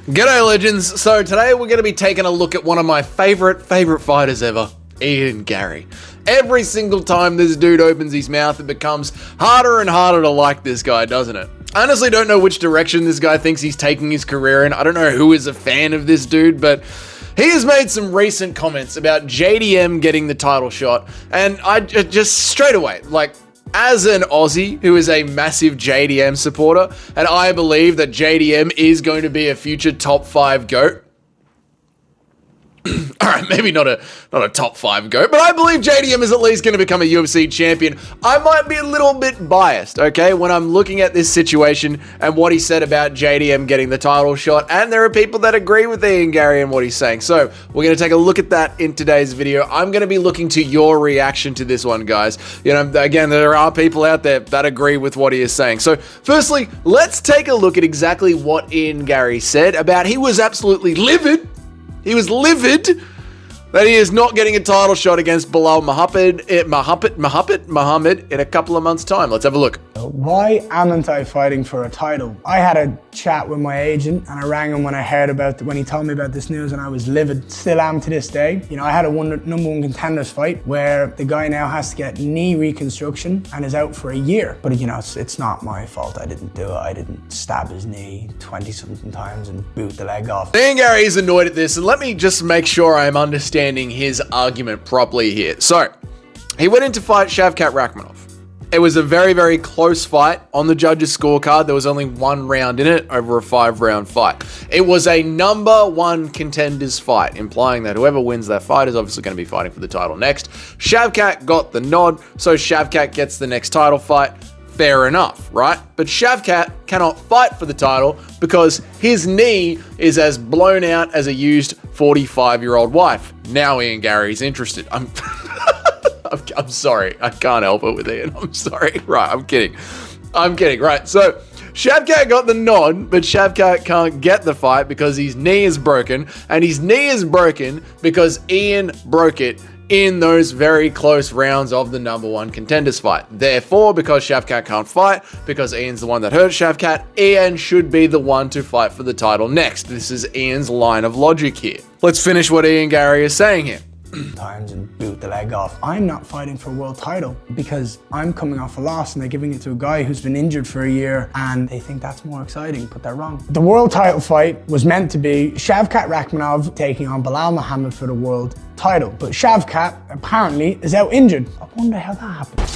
G'day legends. So today we're going to be taking a look at one of my favorite fighters ever, Garry. Every single time this dude opens his mouth, it becomes harder and harder to like this guy, doesn't it? I honestly don't know which direction this guy thinks he's taking his career in. I don't know who is a fan of this dude, but he has made some recent comments about JDM getting the title shot, and I just straight away, like, as an Aussie who is a massive JDM supporter, and I believe that JDM is going to be a future top 5 GOAT. All right, maybe not a top 5 GOAT, but I believe JDM is at least going to become a UFC champion. I might be a little bit biased, okay, when I'm looking at this situation and what he said about JDM getting the title shot, and there are people that agree with Garry and what he's saying. So we're going to take a look at that in today's video. I'm going to be looking to your reaction to this one, guys. You know, again, there are people out there that agree with what he is saying. So firstly, let's take a look at exactly what Garry said about he was absolutely livid. He was livid that he is not getting a title shot against Belal Muhammad in a couple of months' time. Let's have a look. Why amn't I fighting for a title? I had a chat with my agent and I rang him when I heard about when he told me about this news, and I was livid. Still am to this day. You know, I had a number one contenders fight where the guy now has to get knee reconstruction and is out for a year. But you know, it's not my fault. I didn't do it. I didn't stab his knee 20-something times and boot the leg off. Garry is annoyed at this, and let me just make sure I'm understanding his argument properly here. So, he went in to fight Shavkat Rakhmonov. It was a very, very close fight. On the judges' scorecard, there was only 1 round in it over a 5-round fight. It was a number 1 contenders fight, implying that whoever wins that fight is obviously going to be fighting for the title next. Shavkat got the nod, so Shavkat gets the next title fight. Fair enough, right? But Shavkat cannot fight for the title because his knee is as blown out as a used 45-year-old wife. Now Garry's interested. I'm sorry. I can't help it with Ian. I'm sorry. Right, I'm kidding. Right, so Shavkat got the nod, but Shavkat can't get the fight because his knee is broken, and his knee is broken because Ian broke it in those very close rounds of the number 1 contenders fight. Therefore, because Shavkat can't fight, because Ian's the one that hurt Shavkat, Ian should be the one to fight for the title next. This is Ian's line of logic here. Let's finish what Garry is saying here. Times and boot the leg off. I'm not fighting for a world title because I'm coming off a loss and they're giving it to a guy who's been injured for a year and they think that's more exciting, but they're wrong. The world title fight was meant to be Shavkat Rakhmonov taking on Belal Muhammad for the world title, but Shavkat apparently is out injured. I wonder how that happened.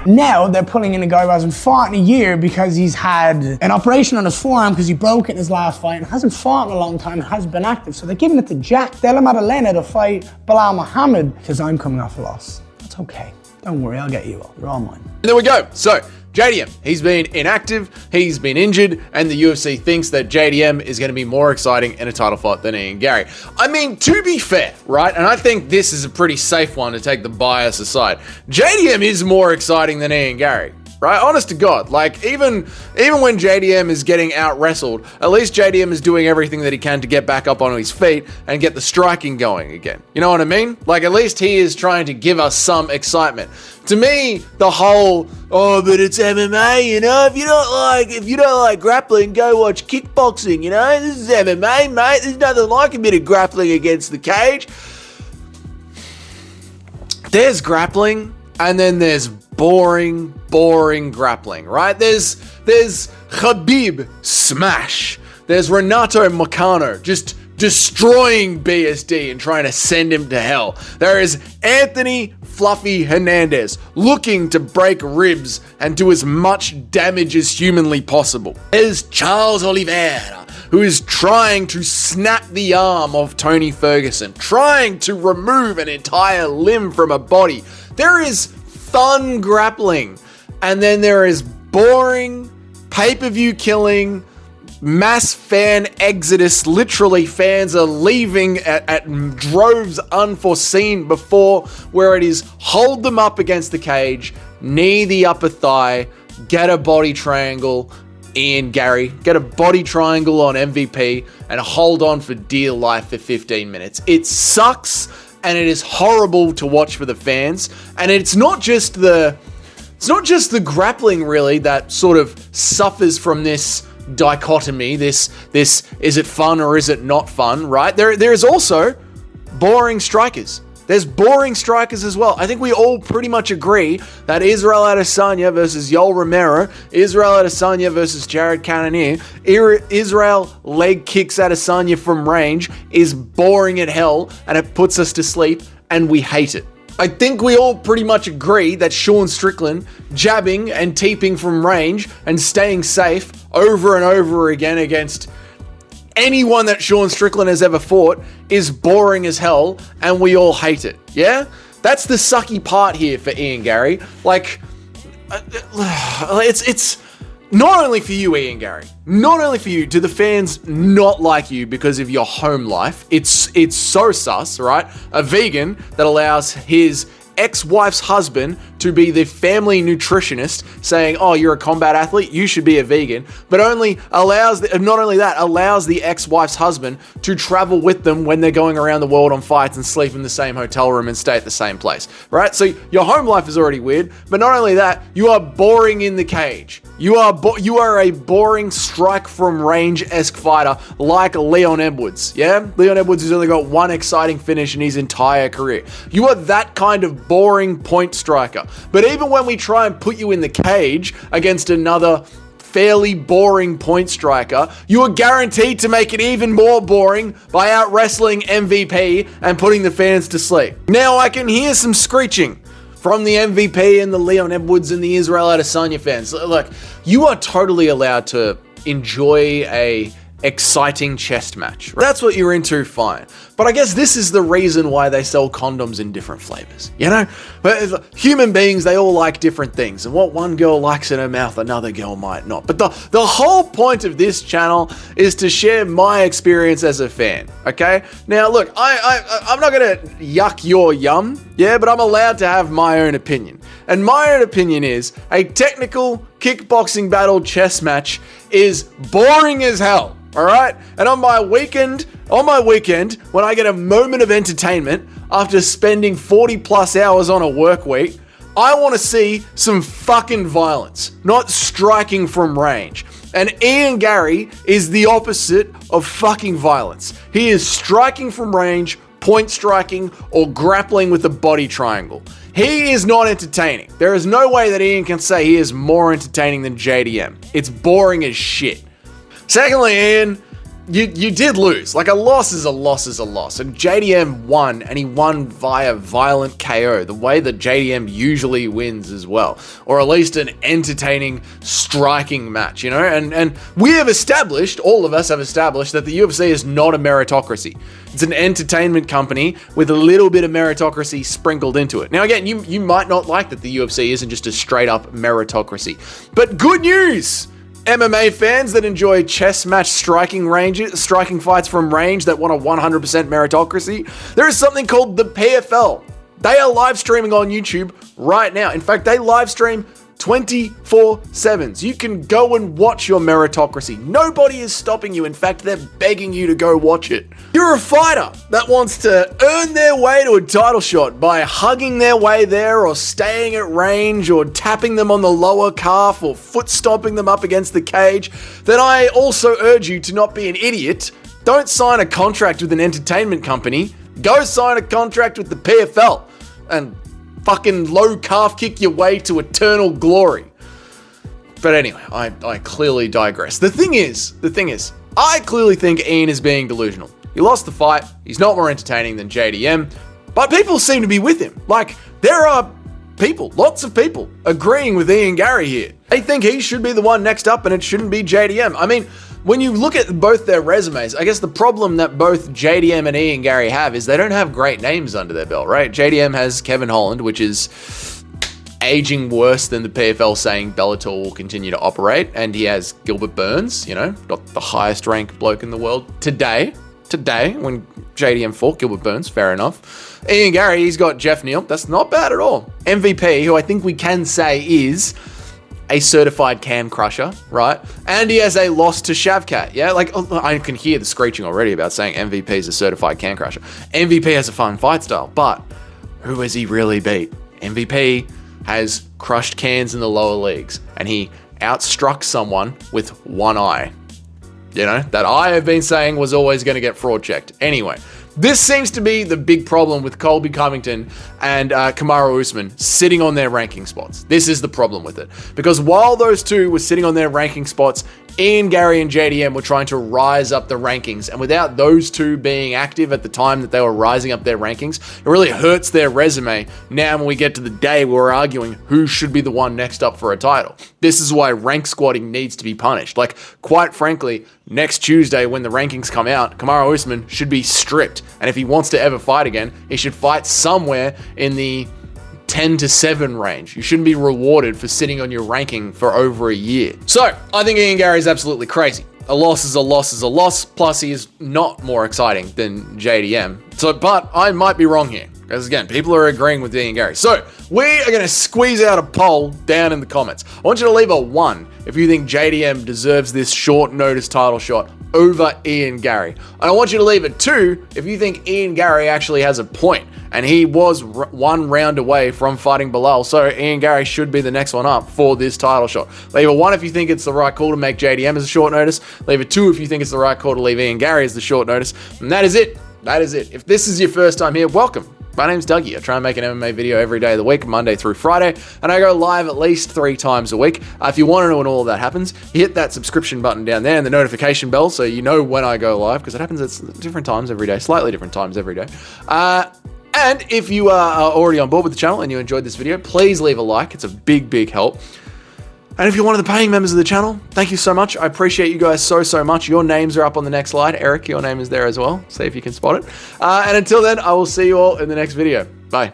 Now they're pulling in a guy who hasn't fought in a year because he's had an operation on his forearm because he broke it in his last fight and hasn't fought in a long time and hasn't been active. So they're giving it to Jack Della Maddalena to fight Belal Muhammad because I'm coming off a loss. That's okay. Don't worry, I'll get you all. You're all mine. And there we go. So JDM, he's been inactive, he's been injured, and the UFC thinks that JDM is going to be more exciting in a title fight than Garry. I mean, to be fair, right, and I think this is a pretty safe one to take the bias aside, JDM is more exciting than Garry. Right? Honest to God, like even when JDM is getting out-wrestled, at least JDM is doing everything that he can to get back up on his feet and get the striking going again. You know what I mean? Like, at least he is trying to give us some excitement. To me, the whole, oh, but it's MMA, you know, if you don't like grappling, go watch kickboxing, you know? This is MMA, mate. There's nothing like a bit of grappling against the cage. There's grappling, and then there's boring grappling, right? There's Khabib smash. There's Renato Moicano just destroying BSD and trying to send him to hell. There is Anthony Fluffy Hernandez looking to break ribs and do as much damage as humanly possible. There's Charles Oliveira, who is trying to snap the arm of Tony Ferguson, trying to remove an entire limb from a body. There is fun grappling, and then there is boring, pay-per-view killing, mass fan exodus. Literally, fans are leaving at droves unforeseen before, where it is hold them up against the cage, knee the upper thigh, get a body triangle, Garry, get a body triangle on MVP, and hold on for dear life for 15 minutes. It sucks, and it is horrible to watch for the fans. And it's not just the grappling really that sort of suffers from this dichotomy, this is it fun or is it not fun, right? There is also boring strikers. There's boring strikers as well. I think we all pretty much agree that Israel Adesanya versus Yoel Romero, Israel Adesanya versus Jared Cannonier, Israel leg kicks Adesanya from range is boring at hell and it puts us to sleep and we hate it. I think we all pretty much agree that Sean Strickland jabbing and teeping from range and staying safe over and over again against anyone that Sean Strickland has ever fought is boring as hell and we all hate it. Yeah? That's the sucky part here for Ian Garry. Like, it's not only for you, Ian Garry. Not only for you do the fans not like you because of your home life. It's so sus, right? A vegan that allows his ex-wife's husband to be the family nutritionist saying, oh, you're a combat athlete, you should be a vegan, but not only that, allows the ex-wife's husband to travel with them when they're going around the world on fights and sleep in the same hotel room and stay at the same place, right? So your home life is already weird, but not only that, you are boring in the cage. You are a boring strike from range-esque fighter like Leon Edwards, yeah? Leon Edwards has only got one exciting finish in his entire career. You are that kind of boring point striker. But even when we try and put you in the cage against another fairly boring point striker, you are guaranteed to make it even more boring by out wrestling MVP and putting the fans to sleep. Now I can hear some screeching from the MVP and the Leon Edwards and the Israel Adesanya fans. Look, you are totally allowed to enjoy a exciting chest match. That's what you're into, fine. But I guess this is the reason why they sell condoms in different flavors, you know? But human beings, they all like different things, and what one girl likes in her mouth, another girl might not. But the whole point of this channel is to share my experience as a fan, okay? Now, look, I'm not gonna yuck your yum, yeah, but I'm allowed to have my own opinion. And my own opinion is a technical kickboxing battle chess match is boring as hell. All right. And on my weekend, when I get a moment of entertainment after spending 40 plus hours on a work week, I want to see some fucking violence, not striking from range. And Ian Garry is the opposite of fucking violence. He is striking from range, point striking, or grappling with a body triangle. He is not entertaining. There is no way that Ian can say he is more entertaining than JDM. It's boring as shit. Secondly, Ian, you did lose. Like, a loss is a loss is a loss. And JDM won, and he won via violent KO, the way that JDM usually wins as well. Or at least an entertaining, striking match, you know? And we have established, all of us have established, that the UFC is not a meritocracy. It's an entertainment company with a little bit of meritocracy sprinkled into it. Now, again, you might not like that the UFC isn't just a straight-up meritocracy. But good news! MMA fans that enjoy chess match striking fights from range that want a 100% meritocracy, there is something called the PFL. They are live streaming on YouTube right now. In fact, they live stream 24/7. So you can go and watch your meritocracy. Nobody is stopping you. In fact, they're begging you to go watch it. You're a fighter that wants to earn their way to a title shot by hugging their way there or staying at range or tapping them on the lower calf or foot stomping them up against the cage. Then I also urge you to not be an idiot. Don't sign a contract with an entertainment company. Go sign a contract with the PFL and fucking low calf kick your way to eternal glory. But anyway, I clearly digress. The thing is, I clearly think Ian is being delusional. He lost the fight. He's not more entertaining than JDM, but people seem to be with him. Like, there are people, lots of people, agreeing with Ian Garry here. They think he should be the one next up and it shouldn't be JDM. I mean, when you look at both their resumes, I guess the problem that both JDM and Ian Garry have is they don't have great names under their belt, right? JDM has Kevin Holland, which is aging worse than the PFL saying Bellator will continue to operate. And he has Gilbert Burns, you know, not the highest ranked bloke in the world today, when JDM fought Gilbert Burns, fair enough. Ian Garry, he's got Jeff Neal. That's not bad at all. MVP, who I think we can say is a certified cam crusher, right? And he has a loss to Shavkat, yeah? Like, I can hear the screeching already about saying MVP is a certified cam crusher. MVP has a fun fight style, but who has he really beat? MVP has crushed cans in the lower leagues, and he outstruck someone with one eye. that I have been saying was always going to get fraud checked. Anyway, this seems to be the big problem with Colby Covington and Kamaru Usman sitting on their ranking spots. This is the problem with it. Because while those two were sitting on their ranking spots, Ian Garry and JDM were trying to rise up the rankings. And without those two being active at the time that they were rising up their rankings, it really hurts their resume now when we get to the day where we're arguing who should be the one next up for a title. This is why rank squatting needs to be punished. Like, quite frankly, next Tuesday when the rankings come out, Kamaru Usman should be stripped. And if he wants to ever fight again, he should fight somewhere in the 10-7 range. You shouldn't be rewarded for sitting on your ranking for over a year. So, I think Ian Garry is absolutely crazy. A loss is a loss is a loss, plus he is not more exciting than JDM. So, but I might be wrong here, because again, people are agreeing with Ian Garry. So, we are going to squeeze out a poll down in the comments. I want you to leave a 1 if you think JDM deserves this short notice title shot over Ian Garry. And I want you to leave a 2 if you think Ian Garry actually has a point and he was 1 round away from fighting Bilal, so Ian Garry should be the next one up for this title shot. Leave a 1 if you think it's the right call to make JDM as a short notice. Leave a 2 if you think it's the right call to leave Ian Garry as the short notice. And that is it. That is it. If this is your first time here, welcome. My name's Dougie. I try and make an MMA video every day of the week, Monday through Friday, and I go live at least 3 times a week. If you want to know when all of that happens, you hit that subscription button down there and the notification bell so you know when I go live, because it happens at different times every day, slightly different times every day. And if you are already on board with the channel and you enjoyed this video, please leave a like. It's a big, big help. And if you're one of the paying members of the channel, thank you so much. I appreciate you guys so, so much. Your names are up on the next slide. Eric, your name is there as well. See if you can spot it. And until then, I will see you all in the next video. Bye.